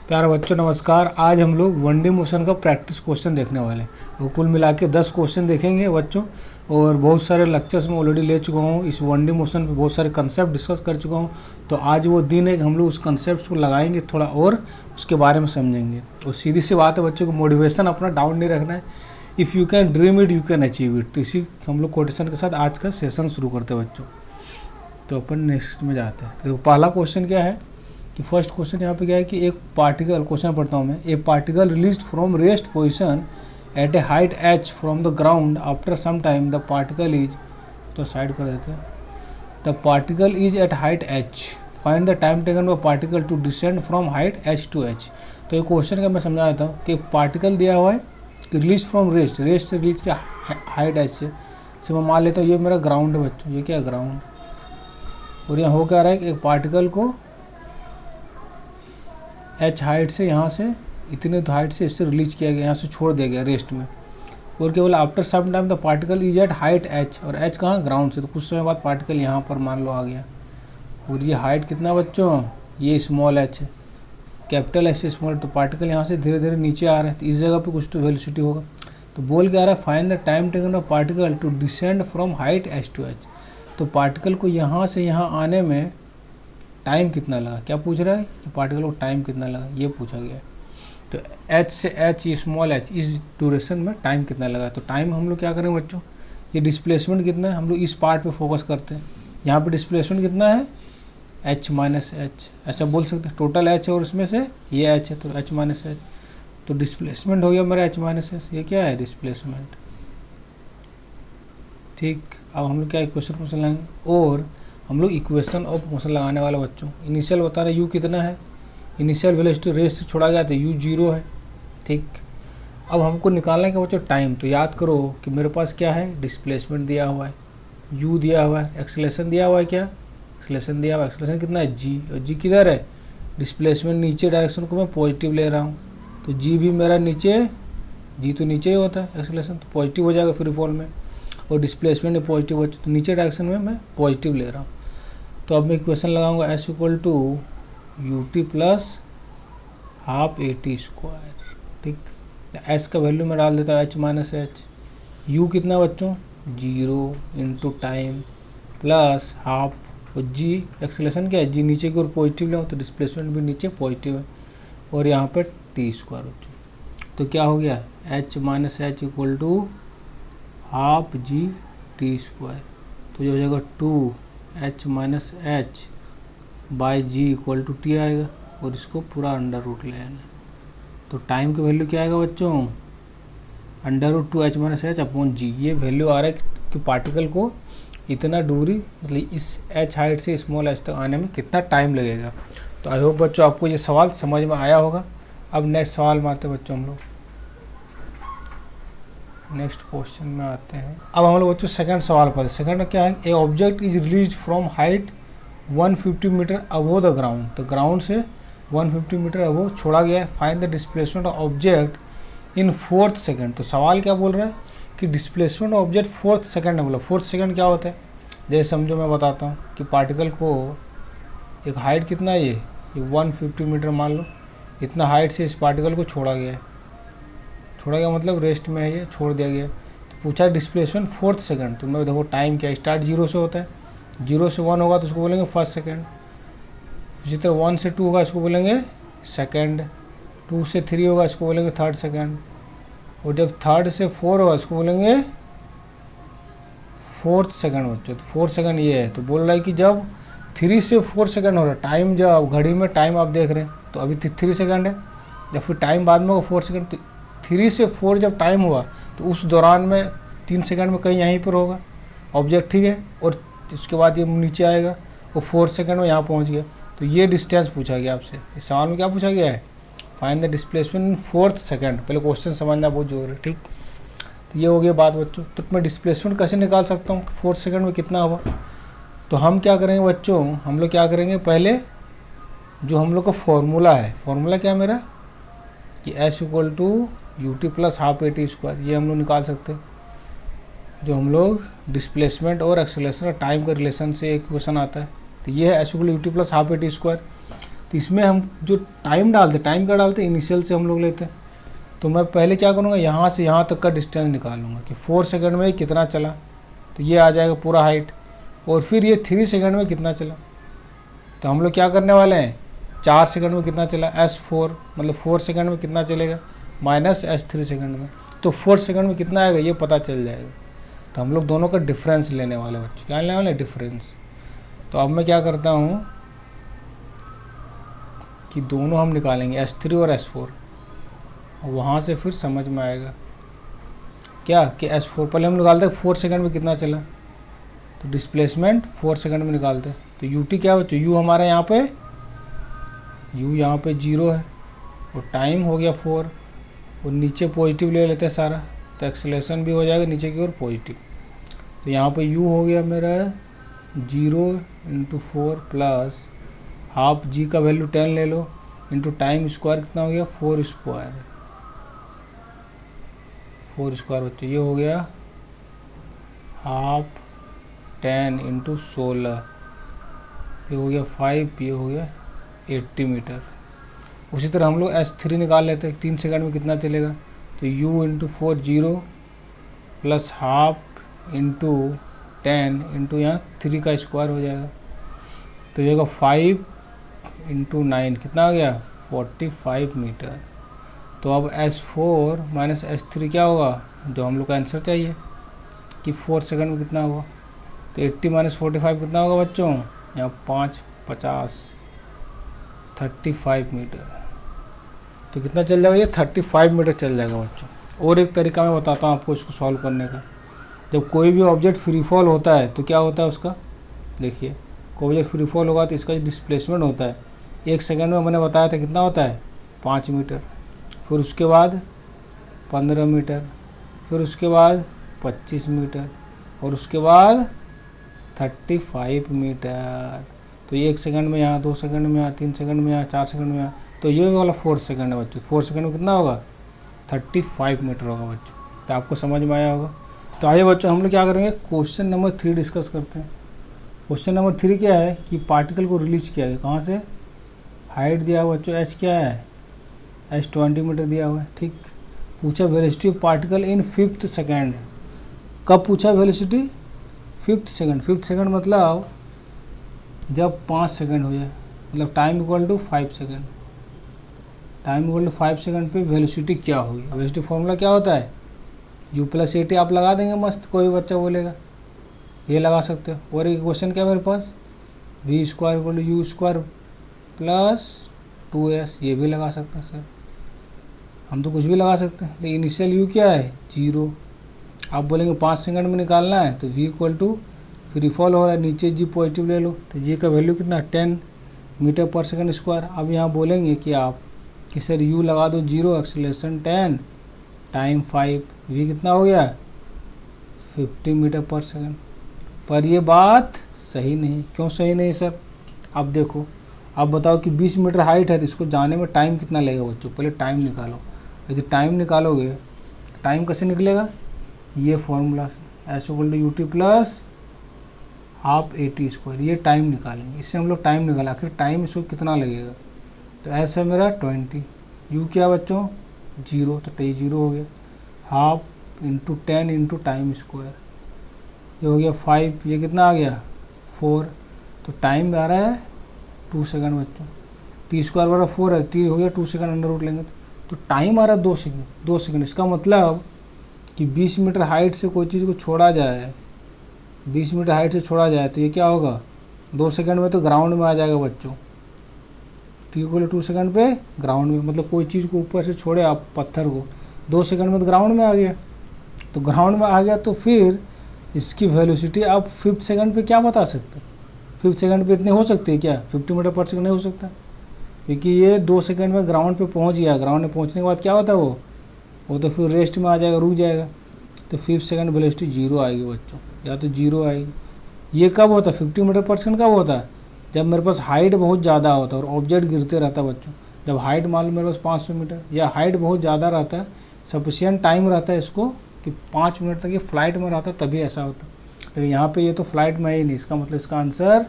प्यारे बच्चों नमस्कार। आज हम लोग वनडे मोशन का प्रैक्टिस क्वेश्चन देखने वाले हैं। वो कुल मिला के 10 क्वेश्चन देखेंगे बच्चों, और बहुत सारे लेक्चर्स में ऑलरेडी ले चुका हूँ। इस वनडे मोशन पे बहुत सारे कंसेप्ट डिस्कस कर चुका हूँ। तो आज वो दिन है कि हम लोग उस कंसेप्ट को लगाएंगे थोड़ा और उसके बारे में समझेंगे। और सीधी सी बात है बच्चों को, मोटिवेशन अपना डाउन नहीं रखना है। If you can dream it you can achieve it. तो इसी हम लोग कोटेशन के साथ आज का सेशन शुरू करते हैं बच्चों। तो अपन नेक्स्ट में जाते हैं। तो पहला क्वेश्चन क्या है कि फर्स्ट क्वेश्चन यहाँ पे क्या है कि एक पार्टिकल, क्वेश्चन पढ़ता हूँ मैं। A particle released from rest position at a height h from the ground after some time the particle is, तो साइड कर देते हैं, the particle is at height h, find the time taken by particle to descend from height h to h। तो ये question का मैं समझा देता हूँ कि पार्टिकल दिया हुआ है कि रिलीज फ्रॉम रेस्ट, रेस्ट से रिलीज क्या हाइट h से मैं मान लेता हूँ ये मेरा ग्राउंड है बच्चों, ये क्या है ग्राउंड। और यहाँ हो क्या रहा है कि एक पार्टिकल को h हाइट से, यहाँ से इतने तो हाइट से इससे रिलीज किया गया, यहाँ से छोड़ दिया गया रेस्ट में। और केवल after some time the particle is at height h, और h कहाँ ग्राउंड से, तो कुछ समय बाद पार्टिकल यहाँ पर मान लो आ गया। और ये हाइट कितना बच्चों, ये स्मॉल h है, कैपिटल h से स्मॉल, तो पार्टिकल यहाँ से धीरे धीरे नीचे आ रहा है। तो इस जगह पे कुछ तो वेलोसिटी होगा। तो बोल क्या आ रहा है, find the time taken of particle to descend from height h to h। तो पार्टिकल को यहाँ से यहाँ आने में टाइम कितना लगा, क्या पूछ रहा है कि पार्टिकल को टाइम कितना लगा, ये पूछा गया है। तो h से h, स्मॉल h, इस ड्यूरेशन में टाइम कितना लगा। तो टाइम हम लोग क्या करेंगे बच्चों, ये डिस्प्लेसमेंट कितना है, हम लोग इस पार्ट पे फोकस करते हैं। यहाँ पे डिस्प्लेसमेंट कितना है, h माइनस h, ऐसा बोल सकते हैं। टोटल h है और उसमें से ये h है, तो h माइनस h। तो डिस्प्लेसमेंट हो गया मेरा h माइनस h, ये क्या है डिस्प्लेसमेंट। ठीक, अब हम लोग क्या इक्वेशन मोशन लगाएंगे, और हम लोग इक्वेशन ऑफ मोशन लगाने वाले बच्चों। इनिशियल बता रहे u कितना है, इनिशियल वेलोसिटी रेस्ट से छोड़ा गया तो u 0 है। ठीक, अब हमको निकालना है कि बच्चों टाइम। तो याद करो कि मेरे पास क्या है, डिस्प्लेसमेंट दिया हुआ है, u दिया हुआ है, एक्सेलेरेशन दिया हुआ है, क्या एक्सेलेरेशन दिया हुआ है, एक्सेलेरेशन कितना है g, और g किधर है, डिस्प्लेसमेंट नीचे डायरेक्शन को मैं पॉजिटिव ले रहा हूँ। तो g भी मेरा नीचे, g तो नीचे ही होता है एक्सेलेरेशन, तो पॉजिटिव हो जाएगा फ्री फॉल में, और डिस्प्लेसमेंट में पॉजिटिव हो, तो नीचे डायरेक्शन में मैं पॉजिटिव ले रहा हूँ। तो अब मैं इक्वेशन लगाऊंगा s equal to u t plus half a t square. ठीक, s का वैल्यू मैं डाल देता हूँ h माइनस एच, u कितना बच्चों 0 इंटू टाइम प्लस हाफ, और g एक्सेलेरेशन क्या है, g नीचे की ओर पॉजिटिव ले, तो डिस्प्लेसमेंट भी नीचे पॉजिटिव है, और यहाँ पे टी स्क्वायर बच्चों। तो क्या हो गया, h minus h equal to half g t square. तो ये हो जाएगा 2h minus h by g equal to t आएगा, और इसको पूरा अंडर रूट ले लेना। तो टाइम की वैल्यू क्या आएगा बच्चों, under root 2h minus H upon G. ये वैल्यू आ रहा है कि पार्टिकल को इतना दूरी, मतलब इस h हाइट से स्मॉल h तक आने में कितना टाइम लगेगा। तो आई होप बच्चों आपको ये सवाल समझ में आया होगा। अब नेक्स्ट सवाल में आते हैं बच्चों, हम लोग नेक्स्ट क्वेश्चन में आते हैं। अब हम लोग बच्चों सेकंड सवाल पर, सेकंड क्या है, a object is release from height 150 metre above the ground. तो ग्राउंड से 150 मीटर अबो छोड़ा गया है, find the displacement of object in 4th second. तो सवाल क्या बोल रहा है कि डिस्प्लेसमेंट ऑब्जेक्ट 4th सेकंड में, बोला 4th सेकंड क्या होता है, जैसे समझो मैं बताता हूँ कि पार्टिकल को एक हाइट कितना है, ये 150 मीटर मान लो, इतना हाइट से इस पार्टिकल को छोड़ा गया है, छोड़ा गया मतलब रेस्ट में है, ये छोड़ दिया गया। तो पूछा डिस्प्लेसमेंट 4th सेकंड। तो मैं देखो टाइम क्या, स्टार्ट 0 से होता है, 0 से 1 होगा तो उसको बोलेंगे फर्स्ट सेकंड, इसी तरह 1 से 2 होगा इसको बोलेंगे सेकंड, 2 से 3 होगा इसको बोलेंगे थर्ड सेकंड, और जब 3rd से 4 होगा इसको बोलेंगे 4th सेकंड बच्चों। तो 4 सेकंड ये है। तो बोल रहा है कि जब 3 से 4 सेकंड हो रहा है टाइम, जब घड़ी में टाइम आप देख रहे हैं तो अभी 3 सेकंड है, जब फिर टाइम बाद में होगा 4 सेकंड, तो 3 से 4 जब टाइम हुआ तो उस दौरान में 3 सेकंड में कहीं यहीं पर होगा ऑब्जेक्ट, ठीक है, और उसके बाद ये नीचे आएगा, वो 4 सेकंड में यहाँ पहुँच गया। तो ये डिस्टेंस पूछा गया आपसे, इस सवाल में क्या पूछा गया है, find the displacement in 4th second. पहले क्वेश्चन समझना बहुत जरूरी है। ठीक, तो ये हो गया बात बच्चों। तो मैं डिस्प्लेसमेंट कैसे निकाल सकता हूँ 4th सेकंड में कितना हुआ। तो हम क्या करेंगे बच्चों, हम लोग क्या करेंगे, पहले जो हम लोग का फॉर्मूला है, फॉर्मूला क्या है मेरा कि s equal to u t plus half a t square, ये हम लोग निकाल सकते हैं। जो हम लोग डिस्प्लेसमेंट और एक्सेलरेशन टाइम का रिलेशन से एक क्वेश्चन आता है, तो ये है s equal you t plus half a t square. तो इसमें हम जो टाइम डालते, टाइम क्या डालते, इनिशियल से हम लोग लेते हैं। तो मैं पहले क्या करूँगा, यहाँ से यहाँ तक का डिस्टेंस निकालूंगा कि 4 सेकंड में कितना चला, तो ये आ जाएगा पूरा हाइट। और फिर ये 3 सेकंड में कितना चला, तो हम लोग क्या करने वाले हैं, 4 सेकंड में कितना चला, S4 मतलब 4 सेकंड में कितना चलेगा माइनस S3 सेकंड में, तो 4 सेकंड में कितना आएगा ये पता चल जाएगा। तो हम लोग दोनों का डिफरेंस लेने वाले बच्चे, क्या लेने वाले, डिफरेंस। तो अब मैं क्या करता हूँ कि दोनों हम निकालेंगे S3 और S4, वहाँ से फिर समझ में आएगा क्या कि S4 पहले हम निकालते हैं 4 सेकंड में कितना चला, तो डिस्प्लेसमेंट 4 सेकंड में निकालते हैं। तो UT क्या बच्चों, U हमारा यहाँ पे, U यहाँ पे 0 है और टाइम हो गया 4, और नीचे पॉजिटिव ले लेते हैं सारा, तो एक्सेलरेशन भी हो जाएगा नीचे की ओर पॉजिटिव। तो यहाँ पे U हो गया मेरा 0 × 4 प्लस हाफ G का वैल्यू 10 ले लो, इंटू टाइम स्क्वायर कितना हो गया 4 स्क्वायर, 4 स्क्वायर बच्चों ये हो गया हाफ 10 × 16, ये हो गया 5, ये हो गया 80 मीटर। उसी तरह हम लोग S3 निकाल लेते हैं, 3 सेकंड में कितना चलेगा, तो U × 4 0 plus half into 10 into यहाँ 3 का स्क्वायर हो जाएगा, तो ये होगा 5 × 9 कितना आ गया 45 मीटर। तो अब S4 माइनस S3 क्या होगा, जो हम लोग का आंसर चाहिए कि 4 सेकंड में कितना होगा, तो 80 माइनस 45 कितना होगा बच्चों, यहाँ 5 50 35 मीटर। तो कितना चल जाएगा ये 35 मीटर चल जाएगा बच्चों। और एक तरीका मैं बताता हूँ आपको इसको सॉल्व करने का। जब कोई भी ऑब्जेक्ट फ्री फॉल होता है तो क्या होता है उसका, देखिए कोई ऑब्जेक्ट फ्री फॉल होगा तो इसका जो डिस्प्लेसमेंट होता है 1 सेकंड में मैंने बताया था कितना होता है 5 मीटर, फिर उसके बाद 15 मीटर, फिर उसके बाद 25 मीटर, और उसके बाद 35 मीटर। तो ये 1 सेकंड में यहाँ, 2 सेकंड में यहाँ, 3 सेकंड में यहाँ, 4 सेकंड में यहाँ, तो ये वाला 4 सेकंड है बच्चों। 4 सेकंड में कितना होगा 35 मीटर होगा बच्चों। तो आपको समझ में आया होगा। तो आइए बच्चों हम लोग क्या करेंगे, क्वेश्चन नंबर 3 डिस्कस करते हैं। क्वेश्चन नंबर 3 क्या है कि पार्टिकल को रिलीज किया है, कहाँ से, हाइट दिया हुआ बच्चों h क्या है, h 20 मीटर दिया हुआ है, ठीक। पूछा velocity of particle in 5th second, कब पूछा velocity, 5th second. 5th second मतलब जब 5 सेकेंड हो जाए, मतलब time equal to 5 second, time equal to 5 second पे वेलोसिटी क्या होगी। वेलोसिटी फॉर्मूला क्या होता है, U + AT आप लगा देंगे मस्त, कोई बच्चा बोलेगा ये लगा सकते हो। और एक क्वेश्चन क्या है मेरे पास, V² = U² + 2S, ये भी लगा सकते हैं सर, हम तो कुछ भी लगा सकते हैं। लेकिन इनिशियल U क्या है 0, आप बोलेंगे 5 सेकंड में निकालना है, तो V = फ्री फॉल हो रहा है, नीचे G पॉजिटिव ले लो, तो G का वैल्यू कितना 10 मीटर पर सेकंड स्क्वायर। अब यहाँ बोलेंगे कि आप कि सर U लगा दो 0, एक्सेलरेशन 10, टाइम 5, V कितना हो गया 50 मीटर पर सेकंड। पर ये बात सही नहीं, क्यों सही नहीं सर, अब देखो, अब बताओ कि 20 मीटर हाइट है तो इसको जाने में टाइम कितना लगेगा बच्चों, पहले टाइम निकालो। यदि टाइम निकालोगे, टाइम कैसे निकलेगा, ये फॉर्मूला से, S = UT + हाफ AT², ये टाइम निकालेंगे, इससे हम लोग टाइम निकाला। आखिर टाइम इसको कितना लगेगा, तो S है मेरा 20, U क्या बच्चों 0, तो T 0 हो गया, half into 10 into time square, ये हो गया 5, ये कितना आ गया 4, तो टाइम आ रहा है 2 सेकंड बच्चों। T² बराबर 4 है, T हो गया 2 सेकंड, अंडर रूट लेंगे तो टाइम आ रहा है 2 सेकंड, 2 सेकंड। इसका मतलब कि 20 मीटर हाइट से कोई चीज़ को छोड़ा जाए, 20 मीटर हाइट से छोड़ा जाए तो ये क्या होगा 2 सेकंड में तो ग्राउंड में आ जाएगा बच्चों। T = 2 सेकंड पे ग्राउंड में, मतलब कोई चीज़ को ऊपर से छोड़े आप पत्थर को, 2 सेकंड में तो ग्राउंड में आ गया। तो ग्राउंड में आ गया तो फिर इसकी वेलोसिटी आप 5th सेकंड पे क्या बता सकते हो, 5th सेकंड पे इतनी हो सकती है क्या, 50 मीटर पर सेकंड नहीं हो सकता, क्योंकि ये 2 सेकंड में ग्राउंड पे पहुंच गया। ग्राउंड में पहुंचने के बाद क्या होता है वो तो फिर रेस्ट में आ जाएगा, रुक जाएगा, तो 5th सेकंड वेलोसिटी 0 आएगी बच्चों, या तो 0 आएगी। ये कब होता है 50 मीटर पर सेकंड कब होता है, जब मेरे पास हाइट बहुत ज़्यादा होता है और ऑब्जेक्ट गिरते रहता है बच्चों। जब हाइट मान लो मेरे पास 500 मीटर या हाइट बहुत ज़्यादा रहता है, सफिशिएंट टाइम रहता है इसको कि 5 मिनट तक ये फ्लाइट में रहता है, तभी ऐसा होता है। लेकिन यहाँ पे ये तो फ्लाइट में ही नहीं, इसका मतलब इसका आंसर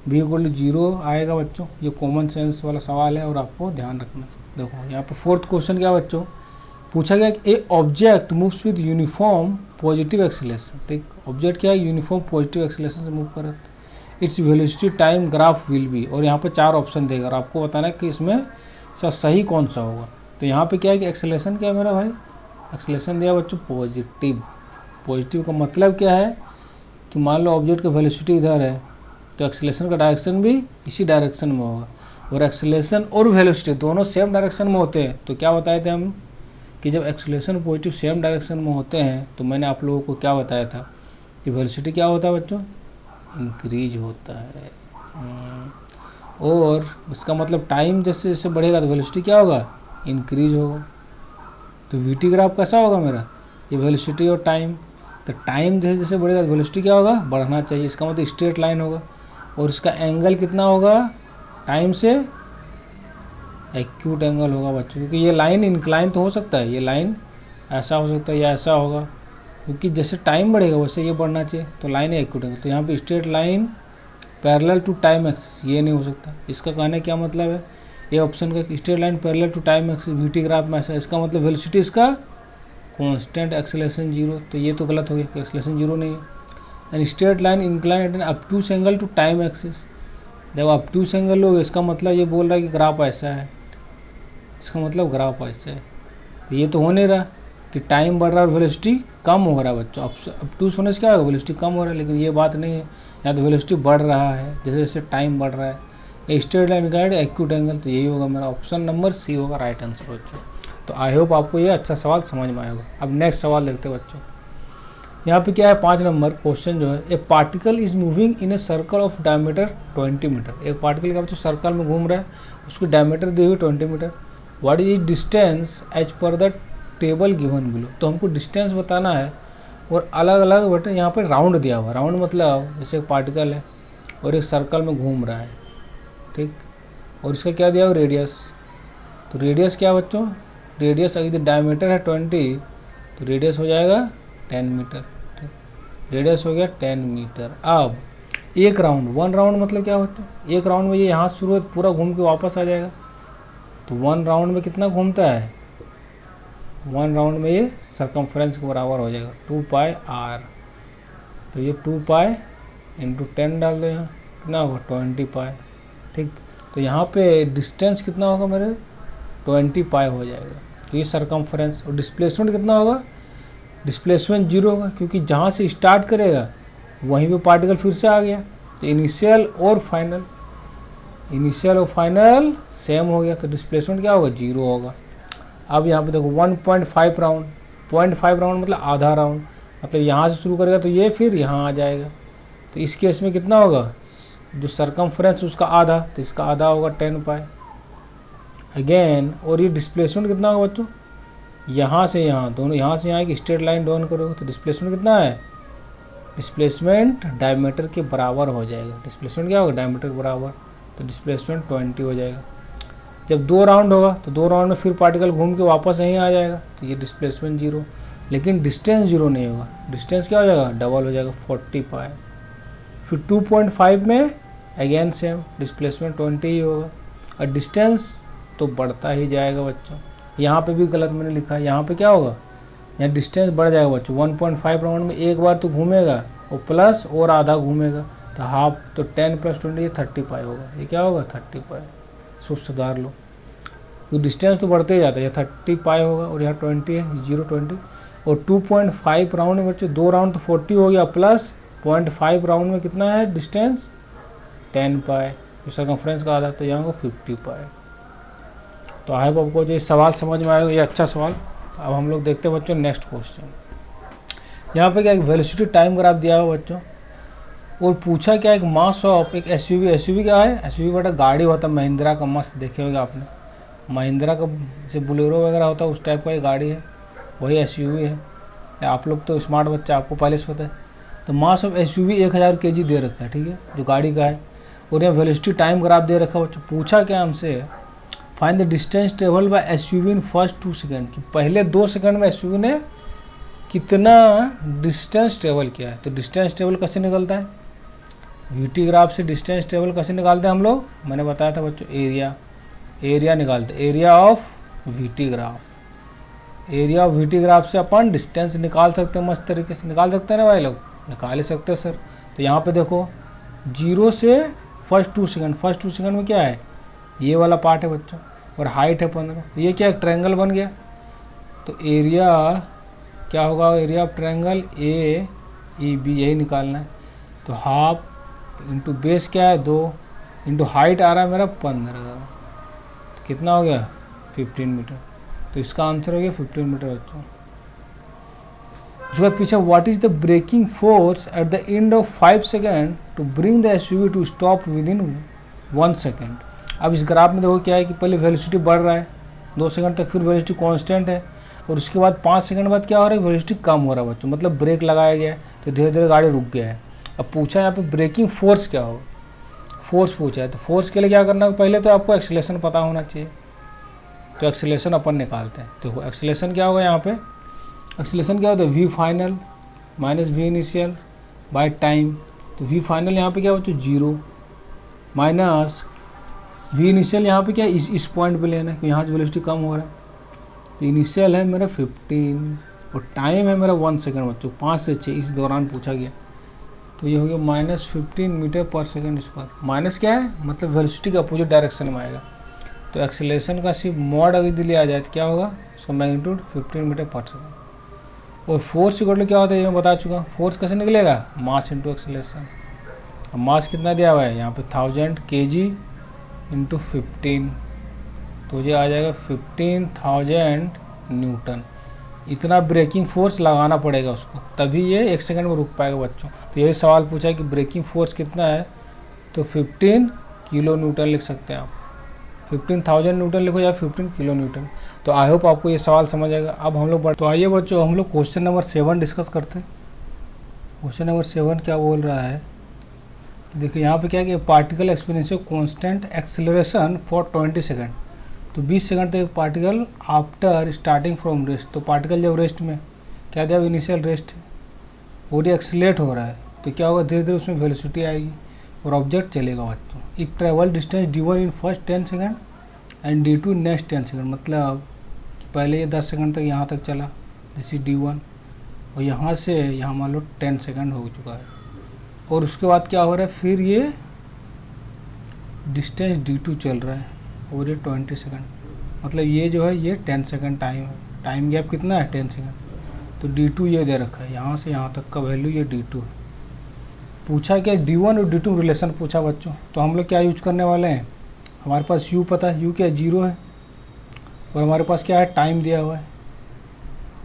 v इक्वल टू 0 आएगा बच्चों। ये कॉमन सेंस वाला सवाल है और आपको ध्यान रखना। देखो यहाँ पे फोर्थ क्वेश्चन क्या बच्चों, पूछा गया कि ए object moves with uniform positive acceleration. ठीक, ऑब्जेक्ट क्या है, यूनिफॉर्म पॉजिटिव एक्सीलरेशन से मूव कर रहा है, its velocity time graph will be, और यहाँ पे 4 ऑप्शन देगा और आपको बताना है कि इसमें सही कौन सा होगा। तो यहाँ पे क्या है कि एक्सीलरेशन क्या है मेरा भाई, एक्सीलरेशन दिया बच्चों पॉजिटिव। पॉजिटिव का मतलब क्या है कि मान लो ऑब्जेक्ट का वेलोसिटी इधर है तो एक्सीलरेशन का डायरेक्शन भी इसी डायरेक्शन में होगा, और एक्सीलरेशन और वेलोसिटी दोनों सेम डायरेक्शन में होते हैं। तो क्या बताए थे हम कि जब एक्सीलरेशन पॉजिटिव सेम डायरेक्शन में होते हैं तो मैंने आप लोगों को क्या बताया था कि वेलोसिटी क्या होता है बच्चों, इंक्रीज होता है। और इसका मतलब टाइम जैसे जैसे बढ़ेगा तो वेलोसिटी क्या होगा, इंक्रीज होगा। तो वीटी ग्राफ कैसा होगा मेरा, ये वेलोसिटी और टाइम, तो टाइम जैसे जैसे बढ़ेगा तो वेलोसिटी क्या होगा, बढ़ना चाहिए। इसका मतलब स्ट्रेट लाइन होगा, और इसका एंगल कितना होगा, टाइम से एक्यूट एंगल होगा बच्चों, क्योंकि ये लाइन इंक्लाइन तो हो सकता है, ये लाइन ऐसा हो सकता है या ऐसा होगा, क्योंकि जैसे टाइम बढ़ेगा वैसे ये बढ़ना चाहिए, तो लाइन है एक्यूट एंगल। तो यहाँ पे straight line parallel to time axis, ये नहीं हो सकता। इसका कहने क्या मतलब है, ये ऑप्शन का straight line parallel to time axis VT graph में ऐसा, इसका मतलब वेलोसिटी इसका कांस्टेंट, एक्सेलरेशन 0, तो ये तो गलत हो गया, एक्सेलरेशन 0 नहीं है। And straight line incline at an obtuse angle to time axis, जब ऑब्टूस एंगल हो इसका मतलब ये बोल रहा है कि ग्राफ ऐसा है, इसका मतलब ग्राफ ऐसा है। तो ये तो हो नहीं रहा कि टाइम बढ़ रहा है और वेलोसिटी कम हो रहा है बच्चों। ऑब्टूस होने से क्या होगा, वेलोसिटी कम हो रहा है, लेकिन ये बात नहीं है, या तो वेलोसिटी बढ़ रहा है जैसे जैसे टाइम बढ़ रहा है। ये straight line incline acute angle, तो यही होगा मेरा ऑप्शन नंबर सी होगा राइट आंसर बच्चों। तो आई होप आपको ये अच्छा सवाल समझ में आएगा। अब नेक्स्ट सवाल देखते हैं बच्चों। यहाँ पे क्या है 5 नंबर क्वेश्चन जो है, a particle is moving in a circle of diameter 20 metre. एक पार्टिकल का बच्चों सर्कल में घूम रहा है, उसकी डायमीटर दी हुई 20 metre. What is distance as per the table given below. तो हमको डिस्टेंस बताना है, और अलग अलग बटन यहाँ पे राउंड दिया हुआ। राउंड मतलब जैसे एक पार्टिकल है और एक सर्कल में घूम रहा है, ठीक, और इसका क्या दिया हुआ, रेडियस। तो रेडियस क्या बच्चों, रेडियस अगर डायमीटर है 20 तो रेडियस हो जाएगा 10 मीटर, ठीक, रेडियस हो गया 10 मीटर। अब एक राउंड, 1 राउंड मतलब क्या होता है, एक राउंड में ये यहाँ शुरू है पूरा घूम के वापस आ जाएगा। तो 1 राउंड में कितना घूमता है, 1 राउंड में ये सरकमफ्रेंस के बराबर हो जाएगा 2 पाई आर। तो ये 2 पाई इंटू 10 डाल दो, यहाँ कितना होगा 20 पाई, ठीक। तो यहाँ पे डिस्टेंस कितना होगा मेरे 20 पाई हो जाएगा। तो ये सरकमफ्रेंस, और डिस्प्लेसमेंट कितना होगा, डिस्प्लेसमेंट 0 होगा, क्योंकि जहाँ से स्टार्ट करेगा वहीं पे पार्टिकल फिर से आ गया। तो इनिशियल और फाइनल, इनिशियल और फाइनल सेम हो गया, तो डिस्प्लेसमेंट क्या होगा 0 होगा। अब यहाँ पे देखो 1.5 राउंड, 0.5 राउंड मतलब आधा राउंड, मतलब यहाँ से शुरू करेगा तो ये फिर यहाँ आ जाएगा। तो इस केस में कितना होगा, जो सरकमफ्रेंस उसका आधा, तो इसका आधा होगा 10 पाई अगेन। और ये डिस्प्लेसमेंट कितना होगा बच्चों, यहाँ से यहाँ, दोनों यहाँ से यहाँ एक स्ट्रेट लाइन ड्रॉ करोगे तो डिस्प्लेसमेंट कितना है, डिस्प्लेसमेंट डायमीटर के बराबर हो जाएगा। डिस्प्लेसमेंट क्या होगा, डायमीटर के बराबर, तो डिस्प्लेसमेंट 20 हो जाएगा। जब 2 राउंड होगा तो 2 राउंड में फिर पार्टिकल घूम के वापस यहीं आ जाएगा, तो ये डिस्प्लेसमेंट 0, लेकिन डिस्टेंस 0 नहीं होगा। डिस्टेंस क्या हो जाएगा, डबल हो जाएगा 40 पाई। फिर 2.5 में अगेन सेम, डिस्प्लेसमेंट 20 ही होगा, और डिस्टेंस तो बढ़ता ही जाएगा बच्चों। यहाँ पे भी गलत मैंने लिखा है, यहाँ पे क्या होगा, यहाँ डिस्टेंस बढ़ जाएगा बच्चों। 1.5 राउंड में एक बार तो घूमेगा और प्लस और आधा घूमेगा, तो हाफ, तो 10 + 20 ये 30 पाई होगा। ये क्या होगा 30 पाई, सुधार लो, तो डिस्टेंस तो बढ़ते ही जाता है। ये 30 पाई होगा और यहाँ 20 है, 0 20, और 2.5 राउंड में बच्चों 2 राउंड तो 40 हो गया, प्लस 0.5 राउंड में कितना है डिस्टेंस 10 पाई, तो सरकमफ्रेंस का आधा, तो यहाँ को 50 पाई। तो आई होप आपको जो सवाल समझ में आएगा, ये अच्छा सवाल। अब हम लोग देखते हैं बच्चों नेक्स्ट क्वेश्चन। यहाँ पे क्या एक वेलोसिटी टाइम ग्राफ दिया हुआ बच्चों, और पूछा क्या एक मास ऑफ एक एसयूवी। एसयूवी क्या है, एसयूवी बड़ा गाड़ी होता है महिंद्रा का, मस्त देखे होगा आपने, महिंद्रा का जैसे बुलेरो वगैरह होता है उस टाइप का ये गाड़ी है, वही एसयूवी है। आप लोग तो स्मार्ट बच्चा, आपको पहले से पता है। तो मास ऑफ एसयूवी 1000 kg दे रखा है, ठीक है, जो गाड़ी का है, और यहाँ वेलोसिटी टाइम ग्राफ दे रखा है बच्चों। पूछा क्या हमसे, find the distance travel by SUV in first 2 second, कि पहले 2 सेकंड में एसयूवी ने कितना डिस्टेंस ट्रेवल किया है। तो डिस्टेंस ट्रेवल कैसे निकलता है, वीटी ग्राफ से डिस्टेंस टेबल कैसे निकालते हैं हम लोग, मैंने बताया था बच्चों, एरिया निकालते, area of VT graph, area of VT graph से अपन डिस्टेंस निकाल सकते हैं, मस्त तरीके से निकाल सकते हैं ना भाई लोग, निकाल ही सकते हैं सर। तो यहाँ पे देखो 0 से फर्स्ट 2 सेकंड, फर्स्ट 2 सेकंड में क्या है, ये वाला पार्ट है बच्चों, और हाइट है 15, ये क्या एक ट्रायंगल बन गया। तो एरिया क्या होगा, area of triangle A E B, यही निकालना है। तो हाफ इंटू बेस क्या है 2 इंटू हाइट आ रहा है मेरा 15, तो कितना हो गया 15 मीटर। तो इसका आंसर हो गया 15 मीटर बच्चों। उसके बाद पीछे what is the braking force at the end of 5 second to bring the SUV to stop within 1 second. अब इस ग्राफ में देखो क्या है कि पहले वेलोसिटी बढ़ रहा है 2 सेकंड तक, फिर वेलोसिटी कांस्टेंट है, और उसके बाद 5 सेकंड बाद क्या हो रहा है, वेलोसिटी कम हो रहा है बच्चों, मतलब ब्रेक लगाया गया है तो धीरे धीरे गाड़ी रुक गया है। अब पूछा यहाँ पे ब्रेकिंग फोर्स क्या होगा, फोर्स पूछा है, तो फोर्स के लिए क्या करना है, पहले तो आपको एक्सीलरेशन पता होना चाहिए। तो एक्सीलरेशन अपन निकालते हैं। देखो एक्सीलरेशन क्या होगा यहाँ पे, एक्सीलरेशन क्या होता है, v final minus v initial by time. तो वी फाइनल यहाँ पे क्या बच्चों 0 माइनस वी इनिशियल, यहाँ पे क्या इस पॉइंट पे लेना है, यहाँ से वेलोसिटी कम हो रहा है। तो इनिशियल है मेरा 15 और टाइम है मेरा 1 सेकंड बच्चों, 5 से 6 इस दौरान पूछा गया। तो ये हो गया -15 मीटर पर सेकंड स्क्वायर। माइनस क्या है, मतलब वेलोसिटी के अपोजिट डायरेक्शन में आएगा। तो एक्सीलरेशन का सिर्फ मॉड अगर लिया जाए तो क्या होगा, उसका मैग्नीट्यूड 15 मीटर पर सेकंड। और फोर्स इक्वल टू क्या होता है ये मैं बता चुका। फोर्स कैसे निकलेगा, मास इंटू एक्सीलरेशन। अब मास कितना दिया हुआ है यहाँ पे 1000 kg इंटू 15, तो ये आ जाएगा 15,000 न्यूटन। इतना ब्रेकिंग फोर्स लगाना पड़ेगा उसको, तभी ये 1 सेकंड में रुक पाएगा बच्चों। तो यही सवाल पूछा है कि ब्रेकिंग फोर्स कितना है, तो 15 किलो न्यूटन लिख सकते हैं आप, 15,000 न्यूटन लिखो या 15 किलो न्यूटन। तो आई होप आपको ये सवाल समझ आएगा। अब हम लोग तो आइए बच्चों हम लोग क्वेश्चन नंबर 7 डिस्कस करते हैं। क्वेश्चन नंबर 7 क्या बोल रहा है, देखिए यहाँ पे क्या है कि particle experience constant acceleration for 20 second. तो 20 सेकंड तक particle after starting from rest, तो पार्टिकल जब रेस्ट में क्या दिया, इनिशियल रेस्ट और ये एक्सीलरेट हो रहा है, तो क्या होगा धीरे धीरे उसमें वेलोसिटी आएगी और ऑब्जेक्ट चलेगा बच्चों। If travel distance d1 in first 10 second and d2 next 10 second, मतलब कि पहले ये 10 सेकंड तक यहाँ तक चला, जैसे d1, और यहाँ से यहाँ मान लो 10 सेकंड हो चुका है, और उसके बाद क्या हो रहा है, फिर ये डिस्टेंस d2 चल रहा है और ये 20 सेकंड, मतलब ये जो है ये 10 सेकंड टाइम है, टाइम गैप कितना है 10 सेकंड। तो d2 ये दे रखा है, यहाँ से यहाँ तक का वैल्यू ये d2 है। पूछा क्या d1 और d2 रिलेशन पूछा बच्चों, तो हम लोग क्या यूज करने वाले हैं, हमारे पास u पता है, u क्या 0 है, और हमारे पास क्या है टाइम दिया हुआ है,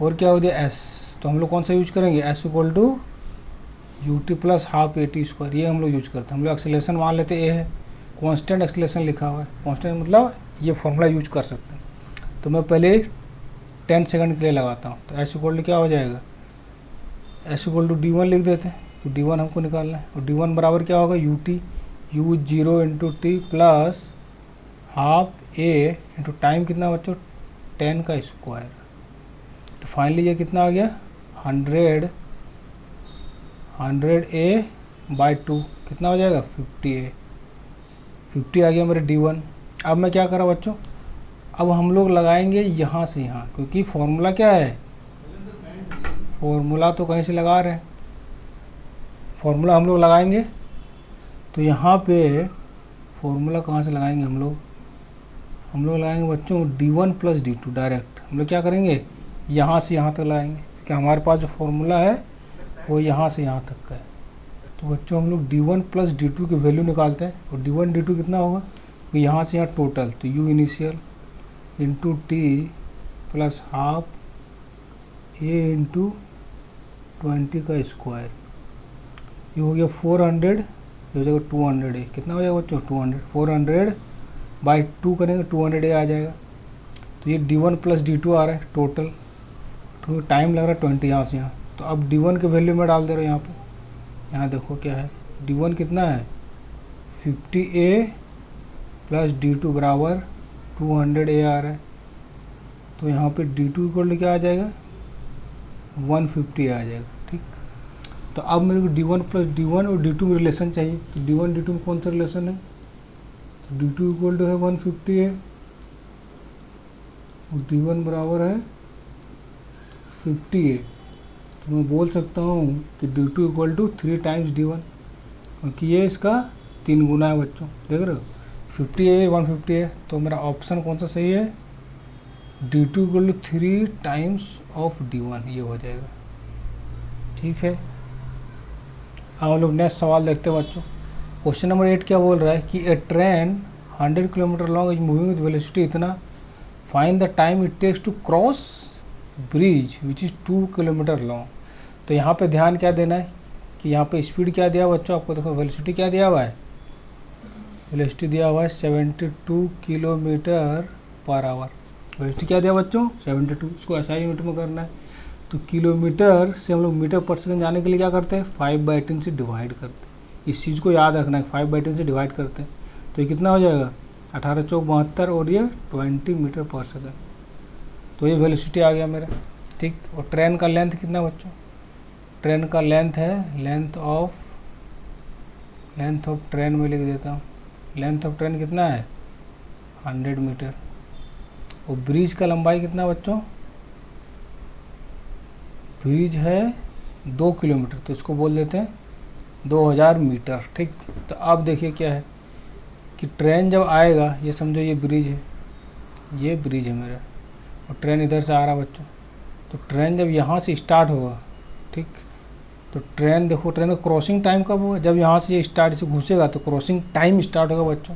और क्या हो दिया s, तो हम लोग कौन सा यूज करेंगे, s equal to ut plus half AT square, ये हम लोग यूज करते हैं। हम लोग एक्सेलरेशन मान लेते a है, कांस्टेंट एक्सेलरेशन लिखा हुआ है, कांस्टेंट मतलब ये फॉर्मूला यूज कर सकते हैं। तो मैं पहले 10 सेकंड के लिए लगाता हूँ, तो s इक्वल टू क्या हो जाएगा, s इक्वल टू d1 लिख देते हैं, तो d1 हमको निकालना है, और d1 बराबर क्या होगा ut u0 into T plus half a into time कितना बच्चों 10 का स्क्वायर। तो फाइनली ये कितना आ गया 100a बाई 2 कितना हो जाएगा 50a, 50 आ गया मेरे d1। अब मैं क्या करा बच्चों, अब हम लोग लगाएंगे यहाँ से यहाँ, क्योंकि फॉर्मूला क्या है, फॉर्मूला तो कहीं से लगा रहे हैं, फॉर्मूला हम लोग लगाएंगे। तो यहाँ पे फॉर्मूला कहाँ से लगाएंगे हम लोग लगाएंगे बच्चों d1 प्लस d2 डायरेक्ट। हम लोग क्या करेंगे यहाँ से यहाँ तक लगाएंगे, कि हमारे पास जो फॉर्मूला है वो यहाँ से यहाँ तक का है। तो बच्चों हम लोग d1 प्लस d2 की वैल्यू निकालते हैं, और d1 d2 कितना होगा, तो यहाँ से यहाँ टोटल, तो u initial into T plus half a into 20 का स्क्वायर, ये हो गया 400, ये हो जाएगा 200 a, कितना हो जाएगा बच्चों 200, 400 बाई 2 करेंगे 200 a आ जाएगा। तो ये d1 प्लस d2 आ रहा है टोटल, तो टाइम लग रहा है 20 यहाँ से यहाँ। तो अब d1 के वैल्यू में डाल दे रहा हूँ यहाँ पे, यहाँ देखो क्या है d1 कितना है 50a प्लस d2 बराबर 200a आ रहा है। तो यहाँ पे d2 इक्वल क्या आ जाएगा 150 आ जाएगा। ठीक, तो अब मेरे को d1 प्लस d1 और d2 में रिलेशन चाहिए। तो d1 d2 में कौन सा रिलेशन है, तो d2 इक्वल टू है 150 है और d1 बराबर है 50 है। तो मैं बोल सकता हूँ कि d2 equal to 3 times d1, क्योंकि ये इसका 3 गुना है बच्चों, देख रहे हो 50 है 150 है। तो मेरा ऑप्शन कौन सा सही है, d2 equal to 3 times of d1, ये हो जाएगा। ठीक है, अब हम लोग नेक्स्ट सवाल देखते हैं बच्चों। क्वेश्चन नंबर 8 क्या बोल रहा है कि a train 100 kilometre long is moving with velocity इतना, find the time it takes to cross bridge which is 2 kilometre long. तो यहाँ पे ध्यान क्या देना है कि यहाँ पे स्पीड क्या दिया हुआ बच्चों, आपको देखो वेलोसिटी क्या दिया हुआ है, वेलोसिटी दिया हुआ है 72 किलोमीटर पर आवर। वेलोसिटी क्या दिया बच्चों 72, इसको SI यूनिट में करना है। तो किलोमीटर से हम लोग मीटर पर सेकंड जाने के लिए क्या करते हैं, 5/10 से डिवाइड करते हैं। इस चीज़ को याद रखना है, 5/10 से डिवाइड करते हैं। तो ये कितना हो जाएगा 18 चौक 72 और ये 20 मीटर पर सेकंड। तो ये वेलोसिटी आ गया मेरा। ठीक, और ट्रेन का लेंथ कितना बच्चों, ट्रेन का लेंथ है लेंथ ऑफ ट्रेन में लिख देता हूँ, लेंथ ऑफ ट्रेन कितना है 100 मीटर। और ब्रिज का लंबाई कितना बच्चों, ब्रिज है 2 किलोमीटर, तो इसको बोल देते हैं 2000 मीटर। ठीक, तो अब देखिए क्या है कि ट्रेन जब आएगा, ये समझो ये ब्रिज है, ये ब्रिज है मेरा, और ट्रेन इधर से आ रहा बच्चों। तो ट्रेन जब यहाँ से स्टार्ट होगा, ठीक, तो ट्रेन देखो, ट्रेन का क्रॉसिंग टाइम कब होगा, जब यहाँ से ये स्टार्ट से घुसेगा तो क्रॉसिंग टाइम स्टार्ट होगा बच्चों।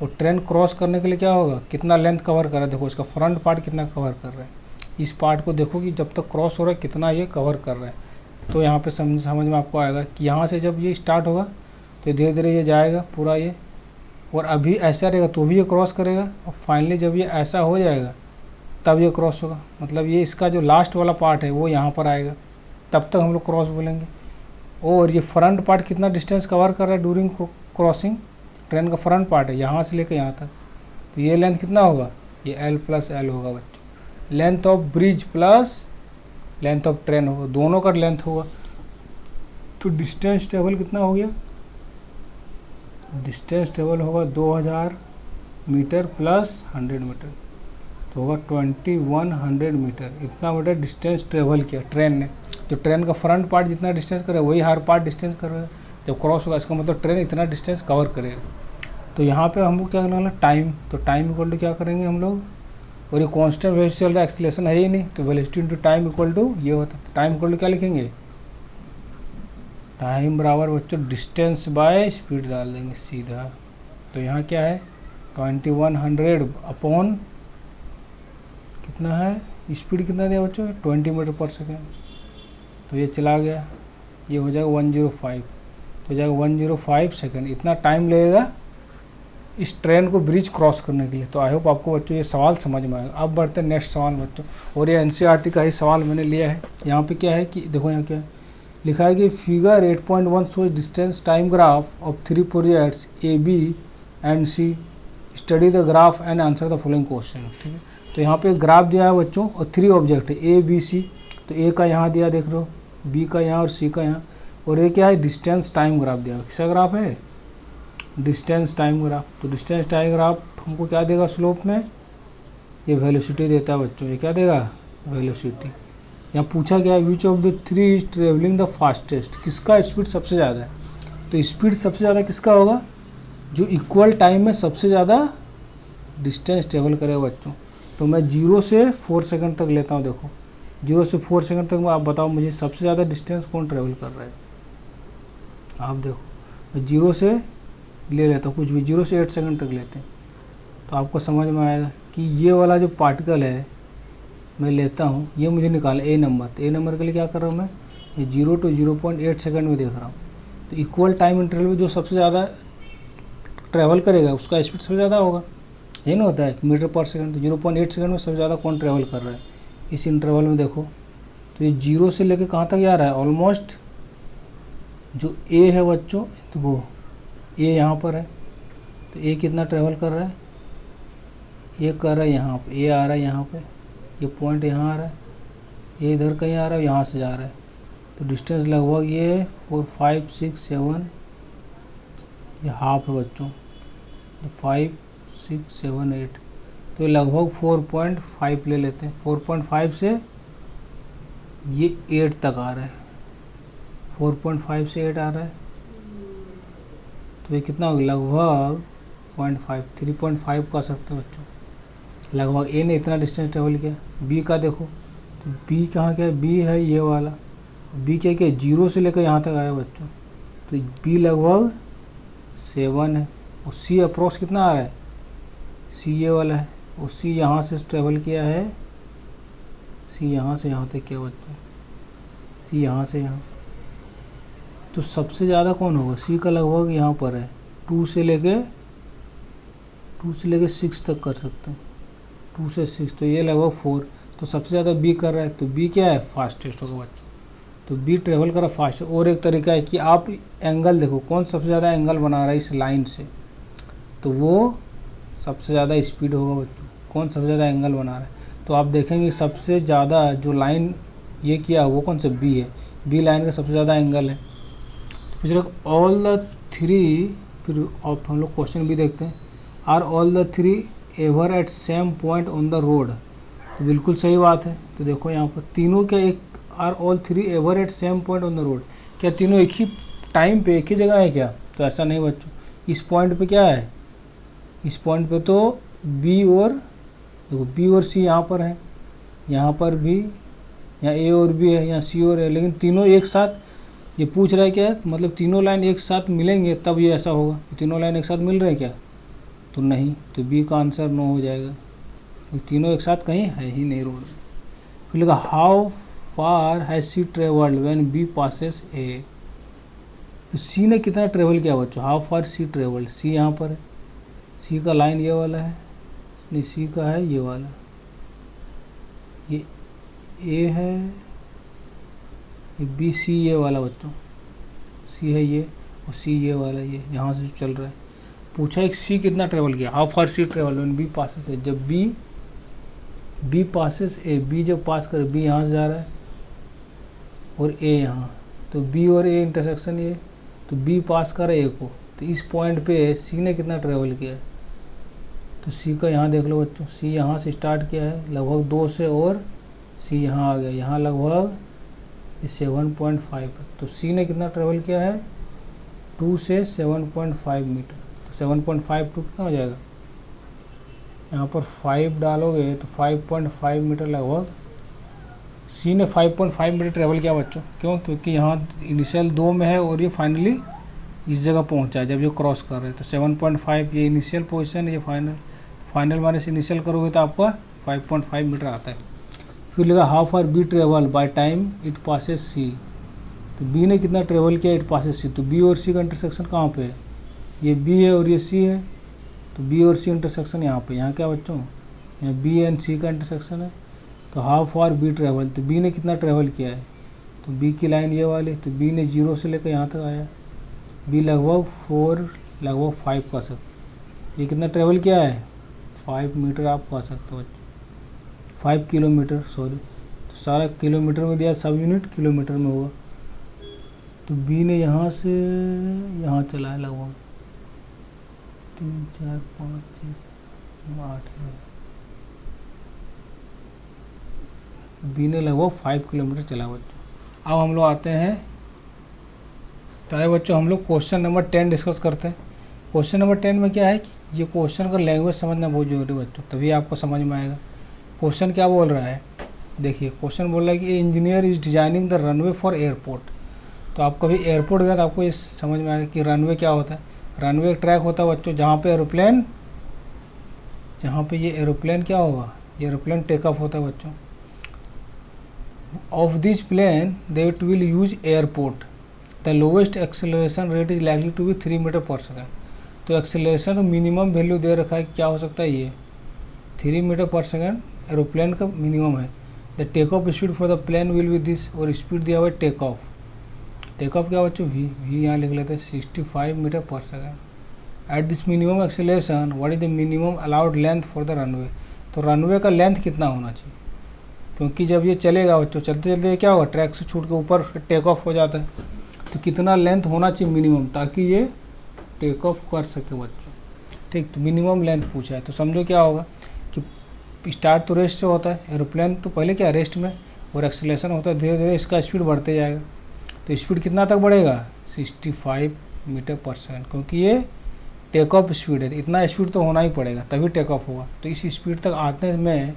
और ट्रेन क्रॉस करने के लिए क्या होगा, कितना लेंथ कवर कर रहा है, देखो इसका फ्रंट पार्ट कितना कवर कर रहा है, इस पार्ट को देखो कि जब तक क्रॉस हो रहा है कितना ये कवर कर रहा है। तो यहाँ पे समझ में आपको आएगा कि यहाँ से जब ये स्टार्ट होगा तो धीरे धीरे ये जाएगा पूरा ये, और अभी ऐसा रहेगा तो भी ये क्रॉस करेगा, और फाइनली जब ये ऐसा हो जाएगा तब ये क्रॉस होगा। मतलब ये इसका जो लास्ट वाला पार्ट है वो यहाँ पर आएगा, तब तक हम लोग क्रॉस बोलेंगे। और ये फ्रंट पार्ट कितना डिस्टेंस कवर कर रहा है ड्यूरिंग क्रॉसिंग, ट्रेन का फ्रंट पार्ट है यहाँ से लेकर यहाँ तक, तो ये लेंथ कितना होगा, ये L + L होगा बच्चों। Length of bridge plus length of train होगा, दोनों का लेंथ होगा। तो डिस्टेंस ट्रेवल कितना हो गया, डिस्टेंस ट्रेवल होगा 2000 मीटर प्लस 100 मीटर, तो होगा 2100 मीटर। इतना मीटर डिस्टेंस ट्रेवल किया ट्रेन ने। तो ट्रेन का फ्रंट पार्ट जितना डिस्टेंस करे वही हर पार्ट डिस्टेंस करेगा जब क्रॉस होगा, इसका मतलब ट्रेन इतना डिस्टेंस कवर करेगा। तो यहाँ पे हमको क्या करना है, टाइम। तो टाइम इक्वल टू क्या करेंगे हम लोग, और ये कांस्टेंट वेलोसिटी चल रहा है, एक्सीलरेशन है ही नहीं, तो velocity into time equal to ये होता है। टाइम इक्वल टू क्या लिखेंगे, टाइम बराबर बच्चों डिस्टेंस बाय स्पीड डाल देंगे सीधा। तो यहाँ क्या है 2100 अपॉन कितना है, स्पीड कितना दिया बच्चों 20 मीटर पर सेकेंड। तो ये चला गया, ये हो जाएगा 105, तो हो जाएगा 105 सेकेंड। इतना टाइम लगेगा इस ट्रेन को ब्रिज क्रॉस करने के लिए। तो आई होप आपको बच्चों ये सवाल समझ में आएगा। अब बढ़ते हैं नेक्स्ट सवाल बच्चों, और ये NCERT का ही सवाल मैंने लिया है। यहाँ पे क्या है कि देखो यहाँ क्या है लिखा है कि figure 8.1 shows distance time graph of 3 projects AB and C, study the graph and answer the following question. ठीक है, तो यहाँ पे ग्राफ दिया है बच्चों और 3 ऑब्जेक्ट है A B C। तो A का यहाँ दिया देख रहे हो, B का यहाँ और C का यहाँ, और ये क्या है डिस्टेंस टाइम ग्राफ दिया। किसका ग्राफ है, डिस्टेंस टाइम ग्राफ। तो डिस्टेंस टाइम ग्राफ हमको क्या देगा स्लोप में, ये वेलोसिटी देता है बच्चों। ये क्या देगा, वेलोसिटी। यहाँ पूछा गया which of the 3 is travelling the fastest, किसका स्पीड सबसे ज़्यादा है। तो स्पीड सबसे ज़्यादा किसका होगा, जो इक्वल टाइम में सबसे ज़्यादा डिस्टेंस ट्रेवल करेगा बच्चों। तो मैं 0 से 4 सेकंड तक लेता हूँ। देखो 0 से 4 सेकंड तक आप बताओ मुझे सबसे ज़्यादा डिस्टेंस कौन ट्रेवल कर रहा है। आप देखो मैं 0 से ले लेता हूँ, कुछ भी 0 से 8 सेकंड तक लेते हैं, तो आपको समझ में आएगा कि ये वाला जो पार्टिकल है मैं लेता हूँ, ये मुझे निकाल A नंबर। तो A नंबर के लिए क्या कर रहा हूँ मैं 0 to 0.8 सेकंड में देख रहा हूँ। तो इक्वल टाइम इंटरवल में जो सबसे ज़्यादा ट्रैवल करेगा उसका स्पीड सबसे ज़्यादा होगा, यही ना होता है मीटर पर सेकंड। तो 0.8 सेकंड में सबसे ज़्यादा कौन ट्रैवल कर रहा है इस इंटरवल में। देखो तो ये 0 से लेके कहाँ तक जा रहा है, ऑलमोस्ट जो A है बच्चों, देखो A यहाँ पर है, तो A कितना ट्रैवल कर रहा है, ये कर रहा है यहाँ पे, A आ रहा है यहाँ पे, ये पॉइंट यहाँ आ रहा है, ये इधर कहीं आ रहा है, यहाँ से जा रहा है, तो डिस्टेंस लगभग ये 4 5 6 7, ये हाफ है बच्चों, 5 6 7 8, तो ये लगभग 4.5 ले लेते हैं। 4.5 से ये 8 तक आ रहा है, 4.5 से 8 आ रहा है, तो ये कितना होगा लगभग 0.5 3.5 का सकते हैं बच्चों। लगभग ए ने इतना डिस्टेंस ट्रेवल किया। बी का देखो, तो बी कहाँ क्या है, बी है ये वाला, बी क्या क्या 0 से लेकर यहाँ तक आया बच्चों, तो बी लगभग 7 है। और सी अप्रोक्स कितना आ रहा है, सी ये वाला है, और सी यहाँ से ट्रेवल किया है, सी यहाँ से यहाँ तक किया बच्चों, सी यहाँ से यहाँ, तो सबसे ज़्यादा कौन होगा, सी का लगभग यहाँ पर है 2 से लेके 6 तक कर सकते हैं, 2 से 6, तो ये लगभग 4, तो सबसे ज़्यादा बी कर रहा है, तो बी क्या है फास्टेस्ट होगा बच्चों, तो बी ट्रेवल कर रहा फास्ट। और एक तरीका है कि आप एंगल देखो कौन सबसे ज़्यादा एंगल बना रहा है इस लाइन से, तो वो सबसे ज़्यादा स्पीड होगा बच्चों, कौन सबसे ज़्यादा एंगल बना रहा है। तो आप देखेंगे सबसे ज़्यादा जो लाइन ये किया वो कौन सा बी है, बी लाइन का सबसे ज़्यादा एंगल है। फिर ऑल द थ्री, फिर हम लोग क्वेश्चन भी देखते हैं, are all the three ever at same point on the road, तो बिल्कुल सही बात है। तो देखो यहाँ पर तीनों क्या एक, are all three ever at same point on the road, क्या तीनों एक ही टाइम पे एक ही जगह है क्या, तो ऐसा नहीं बच्चों। इस पॉइंट पे क्या है, इस पॉइंट पे तो बी और देखो बी और सी यहाँ पर है, यहाँ पर भी, यहाँ ए और बी है, यहाँ सी और है, लेकिन तीनों एक साथ, ये पूछ रहा है क्या है, मतलब तीनों लाइन एक साथ मिलेंगे तब ये ऐसा होगा, तीनों लाइन एक साथ मिल रहे हैं क्या, तो नहीं, तो बी का आंसर नो हो जाएगा, तो तीनों एक साथ कहीं है ही नहीं रोड में। फिर लगा how far has C travelled when B passes A, तो सी ने कितना ट्रेवल किया बच्चों, हाउ फार सी ट्रेवल्ड, सी यहाँ पर है, सी का लाइन ये वाला है, नहीं सी का है ये वाला, ये ए है, ये बी, सी ये वाला बच्चों, सी है ये, और सी ये वाला, ये यहाँ से जो चल रहा है। पूछा एक सी कितना ट्रेवल किया, how far C travel when B passes A, जब बी पासेस ए, बी जब पास करे, बी यहाँ से जा रहा है और ए यहाँ, तो बी और ए इंटरसेक्शन ये, तो बी पास करे ए को, तो इस पॉइंट पे सी ने कितना ट्रेवल किया है, तो सी का यहाँ देख लो बच्चों, सी यहाँ से स्टार्ट किया है लगभग 2 से, और सी यहाँ आ गया, यहाँ लगभग 7.5, तो सी ने कितना ट्रेवल किया है 2 से 7.5 मीटर, तो 7.5 टू कितना हो जाएगा, यहाँ पर 5 डालोगे तो 5.5 मीटर लगभग सी ने 5.5 मीटर ट्रेवल किया बच्चों। क्यों, क्योंकि यहाँ इनिशियल 2 में है और ये फाइनली इस जगह पहुँचा है जब ये क्रॉस कर रहे हैं, तो 7.5 ये इनिशियल पोजीशन, ये फाइनल माइनस इनिशियल करोगे तो आपका 5.5 मीटर आता है। फिर लगा how far B travel by time it passes C, तो बी ने कितना ट्रेवल किया इट पासेस सी, तो बी और सी का इंटरसेक्शन कहाँ पे है, ये बी है और ये सी है, तो बी और सी इंटरसेक्शन यहाँ पे, यहाँ क्या बच्चों, यहाँ बी एंड सी का इंटरसेक्शन है, तो हाउ फार बी ट्रेवल, तो बी ने कितना ट्रेवल किया है, तो बी की लाइन ये वाली, तो बी ने 0 से लेकर यहाँ तक आया, बी लगभग 4 लगभग 5 का सकते, ये कितना ट्रेवल किया है 5 मीटर आप कह सकते हो बच्चों, 5 किलोमीटर सॉरी, तो सारा किलोमीटर में दिया, सब यूनिट किलोमीटर में होगा, तो बी ने यहाँ से यहाँ चला है लगभग 3 4 5 6 8 बी ने लगभग 5 किलोमीटर चला बच्चों। अब हम लोग आते हैं, तो आए बच्चों हम लोग क्वेश्चन नंबर 10 डिस्कस करते हैं। क्वेश्चन नंबर 10 में क्या है कि ये क्वेश्चन का लैंग्वेज समझना बहुत जरूरी है बच्चों, तभी आपको समझ में आएगा। क्वेश्चन क्या बोल रहा है, देखिए क्वेश्चन बोल रहा है कि engineer is designing the runway for airport, तो आप कभी एयरपोर्ट गए तो आपको ये समझ में आएगा कि रनवे क्या होता है। रनवे एक ट्रैक होता है बच्चों जहाँ पे एरोप्लेन, जहाँ पे ये एरोप्लेन क्या होगा, ये एरोप्लेन टेक ऑफ होता है बच्चों। Of this plane that will use airport the lowest acceleration rate is likely to be 3 metre per second, तो एक्सेलरेशन मिनिमम वैल्यू दे रखा है, क्या हो सकता है ये 3 मीटर पर सेकेंड एरोप्लेन का मिनिमम है। The take off speed for the plane will be this, और स्पीड दिया हुआ है टेक ऑफ, टेक ऑफ क्या बच्चों वी यहाँ लिख लेते हैं 65 metre per second. At this minimum acceleration what is the minimum allowed length for the runway, तो रनवे का लेंथ कितना होना चाहिए, क्योंकि जब ये चलेगा बच्चों, चलते चलते क्या होगा, ट्रैक से छूट के ऊपर टेक ऑफ हो जाता है। तो कितना लेंथ होना चाहिए मिनिमम, ताकि ये टेक ऑफ कर सके बच्चों। ठीक, तो मिनिमम लेंथ पूछा है, तो समझो क्या होगा कि स्टार्ट तो रेस्ट से होता है, एरोप्लेन तो पहले क्या रेस्ट में, और एक्सेलेरेशन होता है धीरे धीरे, इसका स्पीड बढ़ते जाएगा। तो स्पीड कितना तक बढ़ेगा, 65 मीटर पर सेकेंड, क्योंकि ये टेक ऑफ स्पीड है। इतना स्पीड तो होना ही पड़ेगा तभी टेक ऑफ होगा। तो इस स्पीड तक आने में,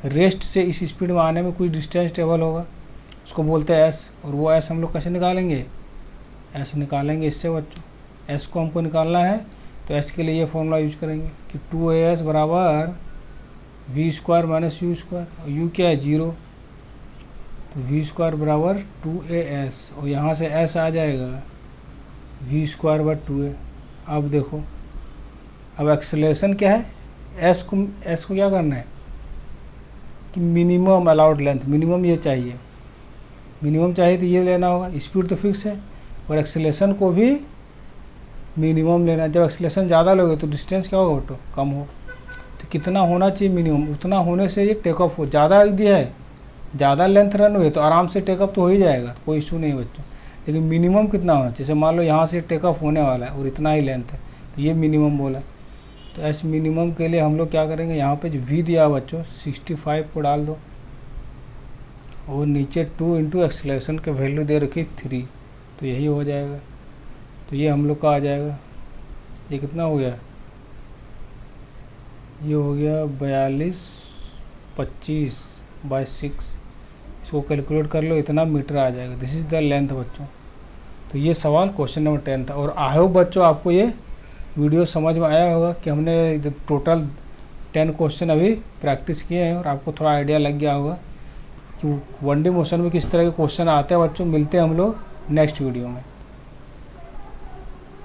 रेस्ट से इस स्पीड में आने में कुछ डिस्टेंस टेबल होगा, उसको बोलते हैं एस। और वो एस हम लोग कैसे निकालेंगे, एस निकालेंगे इससे बच्चों। एस को हमको निकालना है, तो एस के लिए ये फॉर्मूला यूज करेंगे कि 2as बराबर v square minus u square, और यू क्या है 0, तो वी स्क्वायर बराबर 2as, और यहाँ से एस आ जाएगा वी स्क्वायर बाय 2a। अब देखो, अब एक्सेलरेशन क्या है, एस को क्या करना है कि मिनिमम अलाउड लेंथ, मिनिमम ये चाहिए, मिनिमम चाहिए तो ये लेना होगा। स्पीड तो फिक्स है, और एक्सेलरेशन को भी मिनिमम लेना है। जब एक्सेलरेशन ज़्यादा लोगे तो डिस्टेंस क्या होगा बच्चों, कम हो। तो कितना होना चाहिए मिनिमम, उतना होने से ये टेक ऑफ हो। ज़्यादा दिया है, ज़्यादा लेंथ रन हुए तो आराम से टेक ऑफ तो हो ही जाएगा, कोई इशू नहीं बच्चों। लेकिन मिनिमम कितना होना चाहिए, जैसे मान लो यहाँ से टेक ऑफ होने वाला है और इतना ही लेंथ है, तो ये मिनिमम बोला। तो एस मिनिमम के लिए हम लोग क्या करेंगे, यहाँ पे जो वी दिया बच्चों 65 को डाल दो, और नीचे 2 इंटू एक्सेलरेशन का वैल्यू दे रखी 3, तो यही हो जाएगा। तो ये हम लोग का आ जाएगा, ये कितना हो गया, ये हो गया 42/25/6। इसको कैलकुलेट कर लो, इतना मीटर आ जाएगा। दिस इज़ द लेंथ बच्चों। तो ये सवाल क्वेश्चन नंबर 10 था। और आई होप बच्चों आपको ये वीडियो समझ में आया होगा कि हमने टोटल 10 क्वेश्चन अभी प्रैक्टिस किए हैं, और आपको थोड़ा आइडिया लग गया होगा कि वनडे मोशन में किस तरह के क्वेश्चन आते हैं बच्चों। मिलते हैं हम लोग नेक्स्ट वीडियो में।